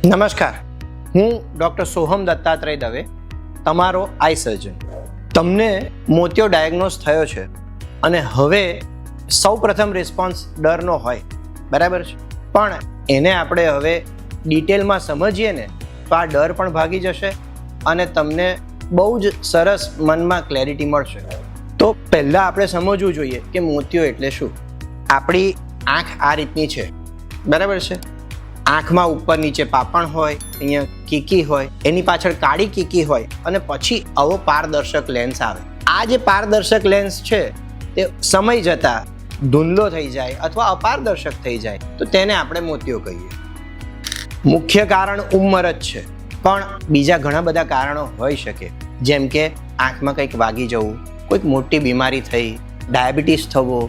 નમસ્કાર, હું ડૉક્ટર સોહમ દત્તાત્રેય દવે, તમારો આઈ સર્જન. તમને મોતિયો ડાયગ્નોઝ થયો છે અને હવે સૌ પ્રથમ રિસ્પોન્સ ડરનો હોય, બરાબર છે, પણ એને આપણે હવે ડિટેલમાં સમજીએ ને તો આ ડર પણ ભાગી જશે અને તમને બહુ જ સરસ મનમાં ક્લેરિટી મળશે. તો પહેલાં આપણે સમજવું જોઈએ કે મોતિયો એટલે શું. આપણી આંખ આ રીતની છે, બરાબર છે. આંખમાં ઉપર નીચે પાપણ હોય, અહીંયા કીકી હોય, એની પાછળ કાળી કીકી હોય અને પછી આવો પારદર્શક લેન્સ આવે. આ જે પારદર્શક લેન્સ છે તે સમય જતાં ધૂંધળો થઈ જાય અથવા અપારદર્શક થઈ જાય તો તેને આપણે મોતિયો કહીએ. મુખ્ય કારણ ઉંમર જ છે, પણ બીજા ઘણા બધા કારણો હોઈ શકે, જેમ કે આંખમાં કંઈક વાગી જવું, કોઈક મોટી બીમારી થઈ, ડાયાબિટીસ થવો,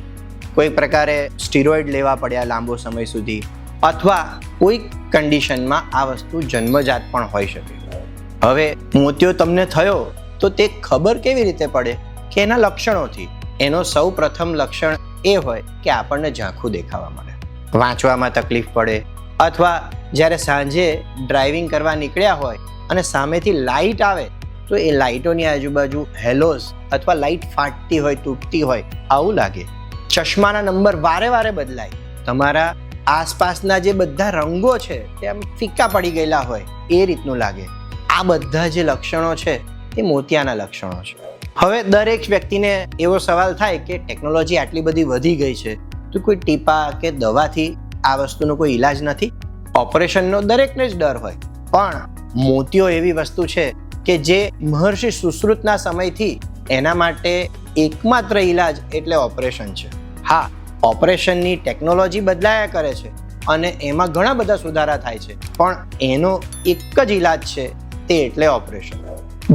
કોઈ પ્રકારે સ્ટીરોઇડ લેવા પડ્યા લાંબો સમય સુધી, અથવા કોઈ કન્ડિશનમાં આ વસ્તુ જન્મજાત પણ હોઈ શકે. હવે મોતિયો તમને થયો તો તે ખબર કેવી રીતે પડે કે એના લક્ષણોથી. એનો સૌ પ્રથમ લક્ષણ એ હોય કે આપણને ઝાંખું દેખાવા મળે, વાંચવામાં તકલીફ પડે, અથવા જ્યારે સાંજે ડ્રાઇવિંગ કરવા નીકળ્યા હોય અને સામેથી લાઇટ આવે તો એ લાઇટોની આજુબાજુ હેલોઝ અથવા લાઇટ ફાટતી હોય, તૂટતી હોય, આવું લાગે. ચશ્માના નંબર વારે વારે બદલાય, તમારા આસપાસના જે બધા રંગો છે તે આમ ફીકા પડી ગયેલા હોય એ રીતનું લાગે. આ બધા જે લક્ષણો છે એ મોતિયાના લક્ષણો છે. હવે દરેક વ્યક્તિને એવો સવાલ થાય કે ટેકનોલોજી આટલી બધી વધી ગઈ છે તો કોઈ ટીપા કે દવાથી આ વસ્તુનો કોઈ ઈલાજ નથી? ઓપરેશનનો દરેકને જ ડર હોય, પણ મોતિયો એવી વસ્તુ છે કે જે મહર્ષિ સુશ્રુતના સમયથી એના માટે એકમાત્ર ઈલાજ એટલે ઓપરેશન છે. હા, ઓપરેશનની ટેકનોલોજી બદલાયા કરે છે અને એમાં ઘણા બધા સુધારા થાય છે, પણ એનો એક જ ઈલાજ છે, તે એટલે ઓપરેશન.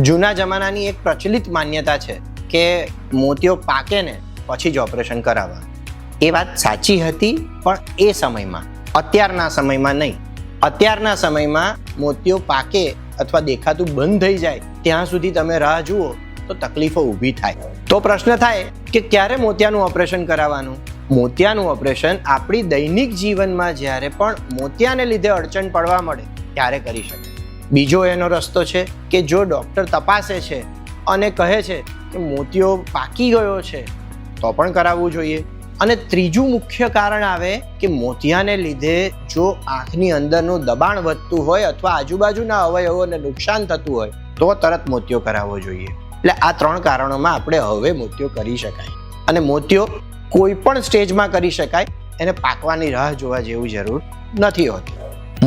જૂના જમાનાની એક પ્રચલિત માન્યતા છે કે મોતિયો પાકે ને પછી જ ઓપરેશન કરાવવાનું. એ વાત સાચી હતી, પણ એ સમયમાં, અત્યારના સમયમાં નહીં. અત્યારના સમયમાં મોતિયો પાકે અથવા દેખાતું બંધ થઈ જાય ત્યાં સુધી તમે રાહ જુઓ તો તકલીફો ઊભી થાય. તો પ્રશ્ન થાય કે ક્યારે મોતિયાનું ઓપરેશન કરાવવાનું? મોતિયાનું ઓપરેશન આપણી દૈનિક જીવનમાં જ્યારે પણ મોતિયાને લીધે અડચણ પડવા મળે ત્યારે કરી શકે. બીજો એનો રસ્તો છે કે જો ડૉક્ટર તપાસે છે અને કહે છે કે મોતિયો પાકી ગયો છે તો પણ કરાવવું જોઈએ. અને ત્રીજું મુખ્ય કારણ આવે કે મોતિયાને લીધે જો આંખની અંદરનું દબાણ વધતું હોય અથવા આજુબાજુના અવયવોને નુકસાન થતું હોય તો તરત મોતિયો કરાવવો જોઈએ. એટલે આ ત્રણ કારણોમાં આપણે હવે મોતિયો કરી શકાય. અને મોતિયો કોઈ પણ સ્ટેજમાં કરી શકાય, એને પાકવાની રાહ જોવા જેવું જરૂર નથી હોતી.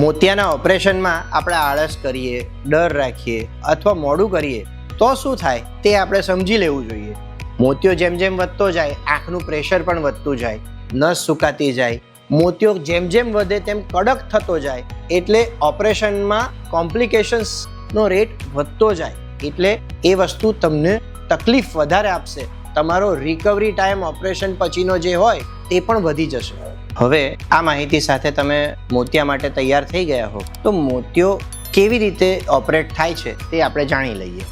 મોતિયાના ઓપરેશનમાં આપણે આળસ કરીએ, ડર રાખીએ અથવા મોડું કરીએ તો શું થાય તે આપણે સમજી લેવું જોઈએ. મોતિયો જેમ જેમ વધતો જાય, આંખનું પ્રેશર પણ વધતું જાય, નસ સુકાતી જાય, મોતિયો જેમ જેમ વધે તેમ કડક થતો જાય, એટલે ઓપરેશનમાં કોમ્પ્લિકેશન્સનો રેટ વધતો જાય, એટલે એ વસ્તુ તમને તકલીફ વધારે આપશે. તમારો રિકવરી ટાઈમ ઓપરેશન પછીનો જે હોય તે પણ વધી જશે. હવે આ માહિતી સાથે તમે મોતિયા માટે તૈયાર થઈ ગયા હો તો મોતિયો કેવી રીતે ઓપરેટ થાય છે તે આપણે જાણી લઈએ.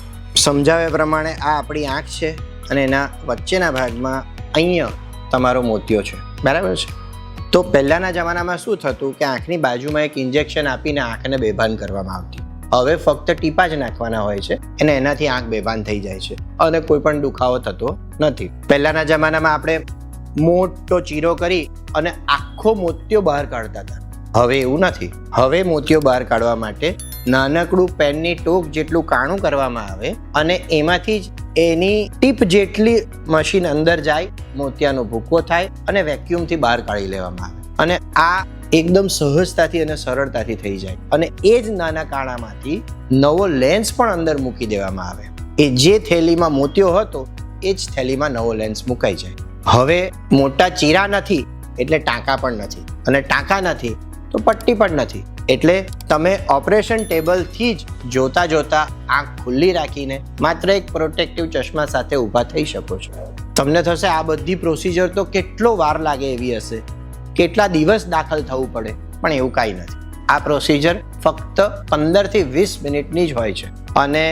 સમજાવ્યા પ્રમાણે આ આપણી આંખ છે અને એના વચ્ચેના ભાગમાં અહીંયા તમારો મોતિયો છે, બરાબર છે. તો પહેલાંના જમાનામાં શું થતું કે આંખની બાજુમાં એક ઇન્જેક્શન આપીને આંખને બેભાન કરવામાં આવતી. હવે ફક્ત ટીપા જ નાખવાના હોય છે અને એનાથી આંખ બેભાન થઈ જાય છે અને કોઈ પણ દુખાવો થતો નથી. પહેલાંના જમાનામાં આપણે મોટો ચીરો કરી અને આખો મોતિયો બહાર કાઢતા હતા. હવે એવું નથી. હવે મોતિયો બહાર કાઢવા માટે નાનકડું પેનની ટોક જેટલું કાણું કરવામાં આવે અને એમાંથી જ એની ટીપ જેટલી મશીન અંદર જાય, મોતિયાનો ભૂકો થાય અને વેક્યુમથી બહાર કાઢી લેવામાં આવે. અને આ એકદમ સહજતાથી અને સરળતાથી થઈ જાય. અને એ જ નાના કાણામાંથી નવો લેન્સ પણ અંદર મૂકી દેવામાં આવે. એ જે થેલીમાં મોતિયો હતો એ જ થેલીમાં નવો લેન્સ મુકાઈ જાય. હવે મોટા ચીરા નથી એટલે ટાંકા પણ નથી, અને ટાંકા નથી તો પટ્ટી પણ નથી. એટલે તમે ઓપરેશન ટેબલથી જ જોતા જોતા આંખ ખુલ્લી રાખીને માત્ર એક પ્રોટેક્ટિવ ચશ્મા સાથે ઊભા થઈ શકો છો. તમને થશે આ બધી પ્રોસિજર તો કેટલો વાર લાગે એવી હશે, કેટલા દિવસ દાખલ થવું પડે, પણ એવું કાંઈ નથી. આ પ્રોસિજર ફક્ત 15 થી 20 મિનિટની જ હોય છે અને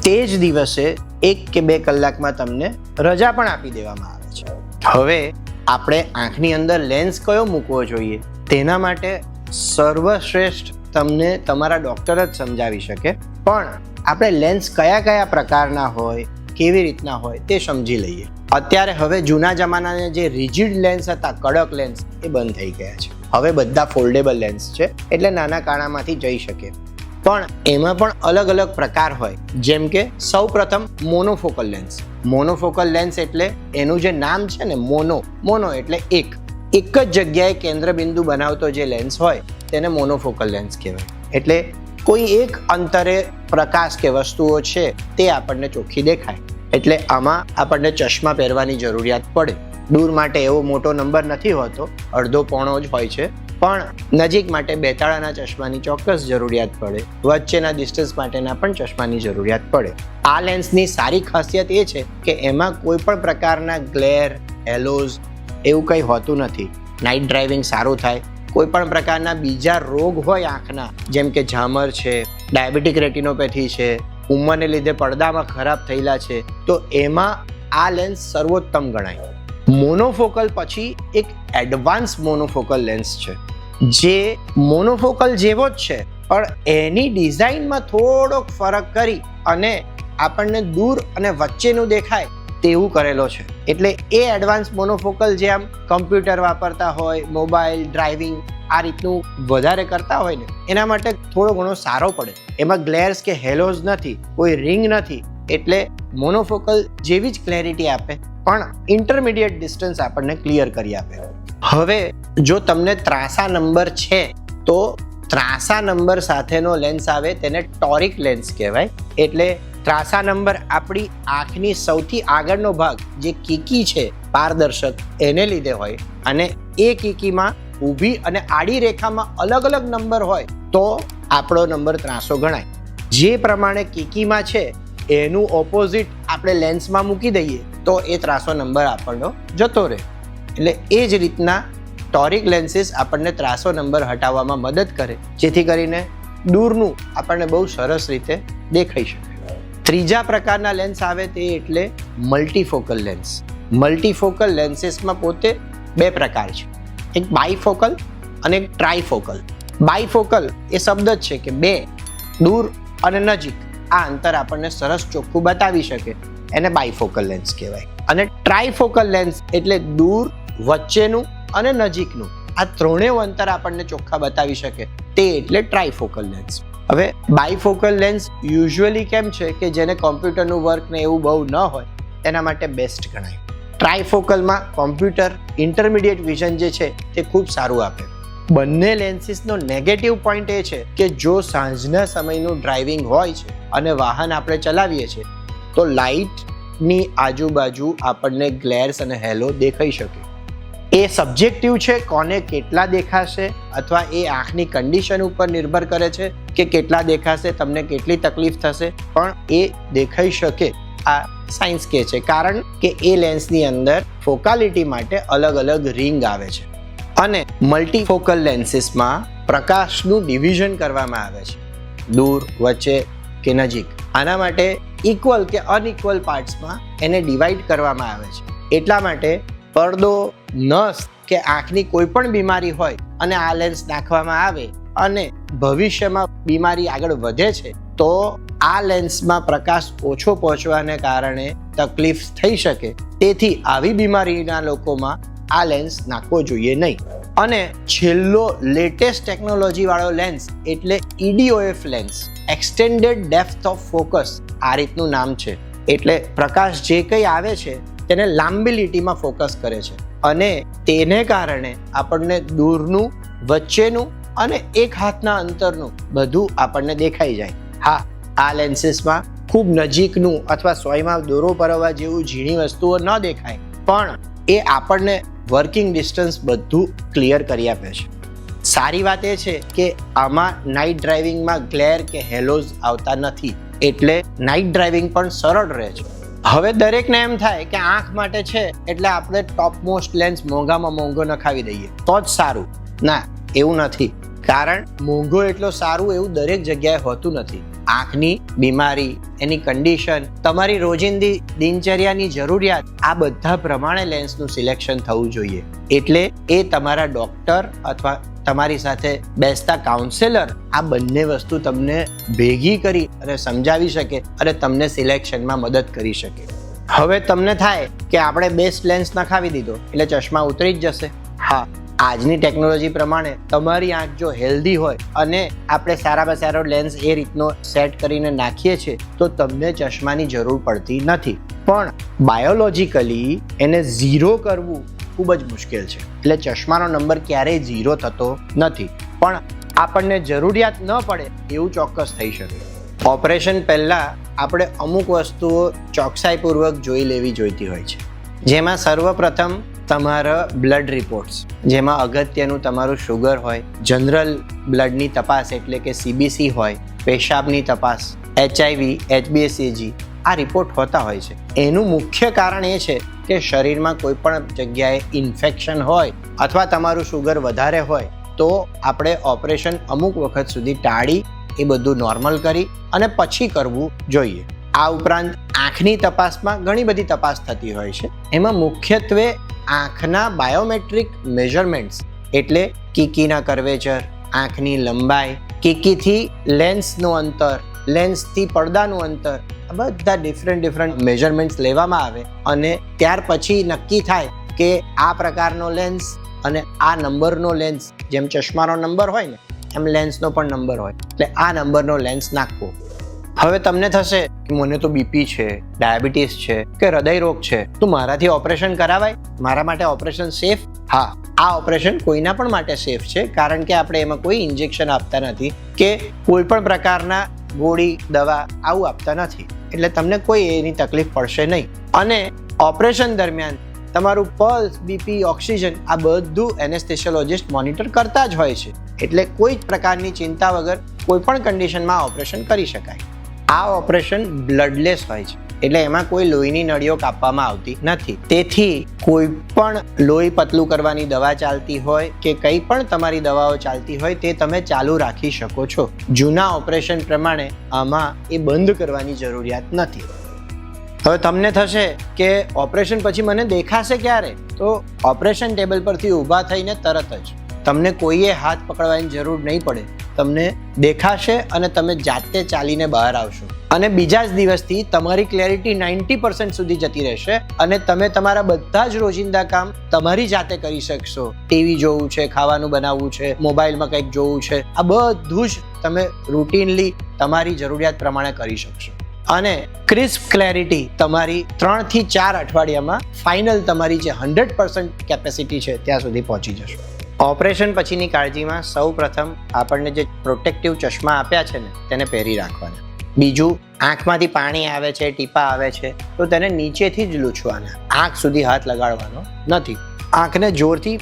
તે જ દિવસે 1 કે 2 કલાકમાં તમને રજા પણ આપી દેવામાં આવે છે. હવે આપણે આંખની અંદર લેન્સ કયો મૂકવો જોઈએ તેના માટે સર્વશ્રેષ્ઠ તમને તમારા ડૉક્ટર જ સમજાવી શકે, પણ આપણે લેન્સ કયા કયા પ્રકારના હોય, કેવી રીતના હોય તે સમજી લઈએ. અત્યારે હવે જૂના જમાનાના જે રિજિડ લેન્સ હતા, કડક લેન્સ, એ બંધ થઈ ગયા છે. હવે બધા ફોલ્ડેબલ લેન્સ છે, એટલે નાના કાણામાંથી જઈ શકે. પણ એમાં પણ અલગ અલગ પ્રકાર હોય. જેમ કે સૌ પ્રથમ મોનોફોકલ લેન્સ. મોનોફોકલ લેન્સ એટલે એનું જે નામ છે ને, મોનો એટલે એક જ જગ્યાએ કેન્દ્રબિંદુ બનાવતો જે લેન્સ હોય તેને મોનોફોકલ લેન્સ કહેવાય. એટલે કોઈ એક અંતરે પ્રકાશ કે વસ્તુઓ છે તે આપણને ચોખ્ખી દેખાય. એટલે આમાં આપણને ચશ્મા પહેરવાની જરૂરિયાત પડે. દૂર માટે એવો મોટો નંબર નથી હોતો, અડધો પોણો જ હોય છે. પણ નજીક માટે બેતાળાના ચશ્માની ચોક્કસ જરૂરિયાત પડે. વચ્ચેના ડિસ્ટન્સ માટેના પણ ચશ્માની જરૂરિયાત પડે. આ લેન્સની સારી ખાસિયત એ છે કે એમાં કોઈ પણ પ્રકારના ગ્લેર, હેલોઝ એવું કંઈ હોતું નથી. નાઇટ ડ્રાઇવિંગ સારું થાય. કોઈ પણ પ્રકારના બીજા રોગ હોય આંખના, જેમ કે ઝામર છે, ડાયાબિટીક રેટિનોપેથી છે, ઉંમરને લીધે પડદામાં ખરાબ થયેલા છે, તો એમાં આ લેન્સ સર્વોત્તમ ગણાય. મોનોફોકલ પછી એક એડવાન્સ મોનોફોકલ લેન્સ છે, જે મોનોફોકલ જેવો જ છે, પણ એની ડિઝાઇનમાં થોડોક ફરક કરી અને આપણને દૂર અને વચ્ચેનું દેખાય તેવું કરેલો છે. એટલે એ એડવાન્સ મોનોફોકલ જે આમ કમ્પ્યુટર વાપરતા હોય, મોબાઈલ, ડ્રાઇવિંગ આ રીતનું વધારે કરતા હોય ને, એના માટે થોડો ઘણો સારો પડે. એમાં ગ્લેર્સ કે હેલોઝ નથી, કોઈ રિંગ નથી, એટલે મોનોફોકલ જેવી જ ક્લેરિટી આપે, પણ ઇન્ટરમીડિયેટ ડિસ્ટન્સ આપણને ક્લિયર કરી આપે. હવે જો તમને ત્રાસા નંબર છે તો ત્રાસા નંબર સાથેનો લેન્સ આવે તેને ટોરિક લેન્સ કહેવાય. એટલે ત્રાસા નંબર આપણી આંખની સૌથી આગળનો ભાગ જે કીકી છે પારદર્શક, એને લીધે હોય, અને એ કીકીમાં ઊભી અને આડી રેખામાં અલગ અલગ નંબર હોય તો આપણો નંબર ત્રાસો ગણાય. જે પ્રમાણે કીકીમાં છે એનું ઓપોઝિટ આપણે લેન્સમાં મૂકી દઈએ તો એ ત્રાસો નંબર આપણનો જતો રહે. એટલે એ જ રીતના ટોરિક લેન્સીસ આપણને ત્રાસો નંબર હટાવવામાં મદદ કરે, જેથી કરીને દૂરનું આપણને બહુ સરસ રીતે દેખાઈ શકે. ત્રીજા પ્રકારના લેન્સ આવે તે એટલે મલ્ટીફોકલ લેન્સ. મલ્ટીફોકલ લેન્સીસમાં પોતે બે પ્રકાર છે, એક બાયફોકલ અને એક ટ્રાયફોકલ. બાયફોકલ એ શબ્દ જ છે કે બે, દૂર અને નજીક આ અંતર આપણને સરસ ચોખ્ખું બતાવી શકે, એને બાયફોકલ લેન્સ કહેવાય. અને ટ્રાયફોકલ લેન્સ એટલે દૂર, વચ્ચેનું અને નજીકનું આ ત્રણેય અંતર આપણને ચોખ્ખા બતાવી શકે, તે એટલે ટ્રાયફોકલ લેન્સ. હવે બાયફોકલ લેન્સ યુઝ્યુઅલી કેમ છે કે જેને કોમ્પ્યુટરનું વર્ક ને એવું બહુ ન હોય તેના માટે બેસ્ટ ગણાય. ટ્રાયફોકલમાં કોમ્પ્યુટર ઇન્ટરમીડિયેટ વિઝન જે છે તે ખૂબ સારું આપે. બંને લેન્સીસનો નેગેટિવ પોઈન્ટ એ છે કે જો સાંજના સમયનું ડ્રાઇવિંગ હોય છે અને વાહન આપણે ચલાવીએ છીએ તો લાઇટની આજુબાજુ આપણને ગ્લેર્સ અને હેલો દેખાઈ શકે. એ સબ્જેક્ટિવ છે, કોને કેટલા દેખાશે અથવા એ આંખની કન્ડિશન ઉપર નિર્ભર કરે છે કે કેટલા દેખાશે, તમને કેટલી તકલીફ થશે, પણ એ દેખાઈ શકે. આ સાયન્સ કહે છે, કારણ કે એ લેન્સની અંદર ફોકાલિટી માટે અલગ અલગ રિંગ આવે છે. અને મલ્ટીફોકલ લેન્સીસમાં પ્રકાશનું ડિવિઝન કરવામાં આવે છે, દૂર, વચ્ચે કે નજીક. આના માટે ઇક્વલ કે અનઇક્વલ પાર્ટ્સમાં એને ડિવાઈડ કરવામાં આવે છે. એટલા માટે પડદો, નસ કે આંખની કોઈ પણ બીમારી હોય અને આ લેન્સ નાખવામાં આવે અને ભવિષ્યમાં બીમારી આગળ વધે છે તો આ લેન્સમાં પ્રકાશ ઓછો પહોંચવાને કારણે તકલીફ થઈ શકે. તેથી આવી બીમારીના લોકોમાં આ લેન્સ નાખવો જોઈએ નહીં. અને છેલ્લો લેટેસ્ટ ટેકનોલોજી વાળો લેન્સ એટલે EDOF lens, extended depth of focus, આ રીતનું નામ છે. એટલે પ્રકાશ જે કંઈ આવે છે તેને લાંબી લીટીમાં ફોકસ કરે છે અને તેને કારણે આપણને દૂરનું, વચ્ચેનું અને એક હાથના અંતરનું બધું આપણને દેખાઈ જાય. હા, આ લેન્સીસમાં ખૂબ નજીકનું અથવા સોયમાં દોરો પરવવા જેવું ઝીણી વસ્તુઓ ન દેખાય, પણ એ આપણને વર્કિંગ ડિસ્ટન્સ બધું ક્લિયર કરી આપે છે. સારી વાત એ છે કે આમાં નાઇટ ડ્રાઇવિંગમાં ગ્લેર કે હેલોઝ આવતા નથી, એટલે નાઇટ ડ્રાઇવિંગ પણ સરળ રહે છે. હવે દરેકને એમ થાય કે આંખ માટે છે એટલે આપણે ટોપ મોસ્ટ લેન્સ મોંઘામાં મોંઘો નખાવી દઈએ તો જ સારું. ના, એવું નથી. કારણ મોંઘો એટલો સારું એવું દરેક જગ્યાએ હોતું નથી. આંખની બીમારી, એની કન્ડિશન, તમારી રોજિંદી દિનચર્યાની જરૂરિયાત, આ બધા પ્રમાણે લેન્સનું સિલેક્શન થવું જોઈએ. એટલે એ તમારા ડૉક્ટર અથવા તમારી સાથે બેસતા કાઉન્સેલર આ બંને વસ્તુ તમને ભેગી કરી અને સમજાવી શકે અને તમને સિલેક્શનમાં મદદ કરી શકે. હવે તમને થાય કે આપણે બેસ્ટ લેન્સ નખાવી દીધો એટલે ચશ્મા ઉતરી જ જશે. હા, આજની ટેકનોલોજી પ્રમાણે તમારી આંખ જો હેલ્ધી હોય અને આપણે સારામાં સારો લેન્સ એ રીતનો સેટ કરીને નાખીએ છીએ તો તમને ચશ્માની જરૂર પડતી નથી. પણ બાયોલોજીકલી એને ઝીરો કરવું ખૂબ જ મુશ્કેલ છે. એટલે ચશ્માનો નંબર ક્યારેય ઝીરો થતો નથી, પણ આપણને જરૂરિયાત ન પડે એવું ચોક્કસ થઈ શકે. ઓપરેશન પહેલાં આપણે અમુક વસ્તુઓ ચોકસાઈપૂર્વક જોઈ લેવી જોઈતી હોય છે, જેમાં સર્વપ્રથમ તમારા બ્લડ રિપોર્ટ્સ, જેમાં અગત્યનું તમારું શુગર હોય, જનરલ બ્લડની તપાસ એટલે કે CBC હોય, પેશાબની તપાસ, HIV, HbA1c આ રિપોર્ટ હોતા હોય છે. એનું મુખ્ય કારણ એ છે કે શરીરમાં કોઈ પણ જગ્યાએ ઇન્ફેક્શન હોય અથવા તમારું શુગર વધારે હોય તો આપણે ઓપરેશન અમુક વખત સુધી ટાળી એ બધું નોર્મલ કરી અને પછી કરવું જોઈએ. આ ઉપરાંત આંખની તપાસમાં ઘણી બધી તપાસ થતી હોય છે. એમાં મુખ્યત્વે આંખના બાયોમેટ્રિક મેઝરમેન્ટ્સ એટલે કીકીના કર્વેચર, આંખની લંબાઈ, કીકીથી લેન્સનું અંતર, લેન્સથી પડદાનું અંતર, આ બધા ડિફરન્ટ મેઝરમેન્ટ્સ લેવામાં આવે અને ત્યાર પછી નક્કી થાય કે આ પ્રકારનો લેન્સ અને આ નંબરનો લેન્સ, જેમ ચશ્માનો નંબર હોય ને એમ લેન્સનો પણ નંબર હોય, એટલે આ નંબરનો લેન્સ નાખવો. હવે તમને થશે કે મને તો BP છે, ડાયાબિટીસ છે કે હૃદય રોગ છે, તો મારાથી ઓપરેશન કરાવાય? મારા માટે ઓપરેશન સેફ? હા, આ ઓપરેશન કોઈના પણ માટે સેફ છે, કારણ કે આપણે એમાં કોઈ ઇન્જેક્શન આપતા નથી કે કોઈ પણ પ્રકારના ગોળી, દવા આવું આપતા નથી, એટલે તમને કોઈ એની તકલીફ પડશે નહીં. અને ઓપરેશન દરમિયાન તમારું પલ્સ, BP, ઓક્સિજન આ બધું એનેસ્થેસિયોલોજિસ્ટ મોનિટર કરતા જ હોય છે, એટલે કોઈ જ પ્રકારની ચિંતા વગર કોઈ પણ કન્ડિશનમાં ઓપરેશન કરી શકાય. આ ઓપરેશન બ્લડલેસ હોય છે, એટલે એમાં કોઈ લોહીની નળીઓ કાપવામાં આવતી નથી. તેથી કોઈ પણ લોહી પતલું કરવાની દવા ચાલતી હોય કે કંઈ પણ તમારી દવાઓ ચાલતી હોય તે તમે ચાલુ રાખી શકો છો. જૂના ઓપરેશન પ્રમાણે આમાં એ બંધ કરવાની જરૂરિયાત નથી. હવે તમને થશે કે ઓપરેશન પછી મને દેખાશે ક્યારે? તો ઓપરેશન ટેબલ પરથી ઊભા થઈને તરત જ તમને કોઈએ હાથ પકડવાની જરૂર નહીં પડે, તમને દેખાશે અને તમે જાતે ચાલીને બહાર આવશો અને બીજા જ દિવસથી તમારી ક્લેરિટી 90% સુધી જતી રહેશે અને તમે તમારા બધા જ રોજિંદા કામ તમારી જાતે કરી શકશો. ટીવી જોવું છે, ખાવાનું બનાવવું છે, મોબાઈલમાં કંઈક જોવું છે, આ બધું જ તમે રૂટીનલી તમારી જરૂરિયાત પ્રમાણે કરી શકશો અને ક્રિસ્પ ક્લેરિટી તમારી 3 થી 4 અઠવાડિયામાં ફાઇનલ તમારી જે 100% કેપેસિટી છે ત્યાં સુધી પહોંચી જશો. ઓપરેશન પછીની કાળજીમાં સૌ પ્રથમ આપણને જે પ્રોટેક્ટિવ ચશ્મા આપ્યા છે ને તેને પહેરી રાખવાના. બીજું, આંખમાંથી પાણી આવે છે, ટીપા આવે છે તો તેને નીચેથી જ લૂછવાના, આંખ સુધી હાથ લગાડવાનો નથી. આંખને જોરથી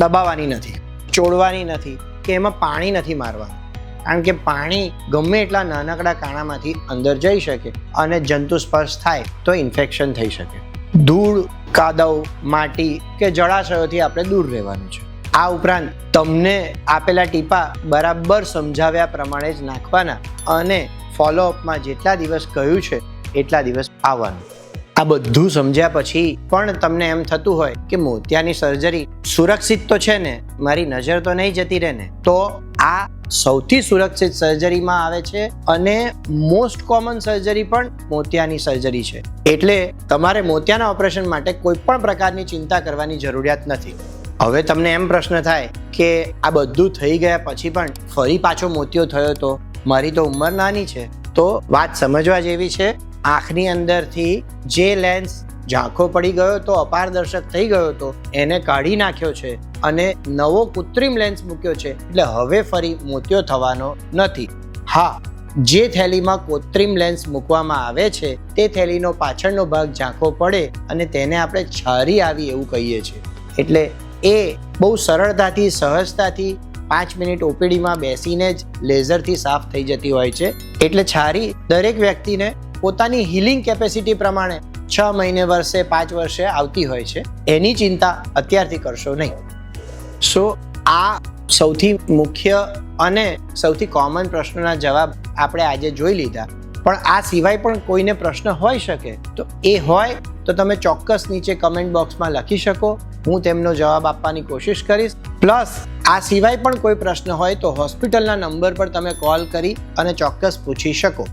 દબાવવાની નથી, ચોળવાની નથી કે એમાં પાણી નથી મારવાનું, કારણ કે પાણી ગમે એટલા નાનકડા કાણામાંથી અંદર જઈ શકે અને જંતુ સ્પર્શ થાય તો ઇન્ફેક્શન થઈ શકે. ધૂળ, કાદવ, માટી કે જળાશયોથી આપણે દૂર રહેવાનું છે. આ ઉપરાંત તમને આપેલા ટીપા બરાબર સમજાવ્યા પ્રમાણે જ નાખવાના અને ફોલોઅપમાં જેટલા દિવસ કહ્યું છે એટલા દિવસ આવવાનું. આ બધું સમજ્યા પછી પણ તમને એમ થતું હોય કે મોતિયાની સર્જરી સુરક્ષિત તો છે ને, મારી નજર તો નહીં જતી રહે ને, તો આ સૌથી સુરક્ષિત સર્જરીમાં આવે છે અને મોસ્ટ કોમન સર્જરી પણ મોતિયાની સર્જરી છે. એટલે તમારે મોતિયાના ઓપરેશન માટે કોઈ પણ પ્રકારની ચિંતા કરવાની જરૂરિયાત નથી. હવે તમને એમ પ્રશ્ન થાય કે આ બધું થઈ ગયા પછી પણ ફરી પાછો મોતિયો થયો તો મારી તો ઉંમર નાની છે, તો વાત સમજવા જેવી છે. આંખની અંદરથી જે લેન્સ ઝાંખો પડી ગયો તો, અપારદર્શક થઈ ગયો તો, એને કાઢી નાખ્યો છે અને નવો કૃત્રિમ લેન્સ મૂક્યો છે, એટલે હવે ફરી મોતિયો થવાનો નથી. હા, જે થેલીમાં કૃત્રિમ લેન્સ મૂકવામાં આવે છે તે થેલીનો પાછળનો ભાગ ઝાંખો પડે અને તેને આપણે છારી આવી એવું કહીએ છીએ. એટલે એ બહુ સરળતાથી, સહજતાથી 5 મિનિટ OPDમાં બેસીને જ લેઝરથી સાફ થઈ જતી હોય છે. એટલે છારી દરેક વ્યક્તિને પોતાની હિલિંગ કેપેસિટી પ્રમાણે 6 મહિને, વર્ષે, 5 વર્ષે આવતી હોય છે. એની ચિંતા અત્યારથી કરશો નહીં. સો આ સૌથી મુખ્ય અને સૌથી કોમન પ્રશ્નોના જવાબ આપણે આજે જોઈ લીધા. પણ આ સિવાય પણ કોઈને પ્રશ્ન હોઈ શકે તો એ હોય તો તમે ચોક્કસ નીચે કમેન્ટ બોક્સમાં લખી શકો. હું તેમનો જવાબ આપવાની કોશિશ કરીશ. પ્લસ આ સિવાય પણ કોઈ પ્રશ્ન હોય તો હોસ્પિટલના નંબર પર તમે કોલ કરી અને ચોક્કસ પૂછી શકો.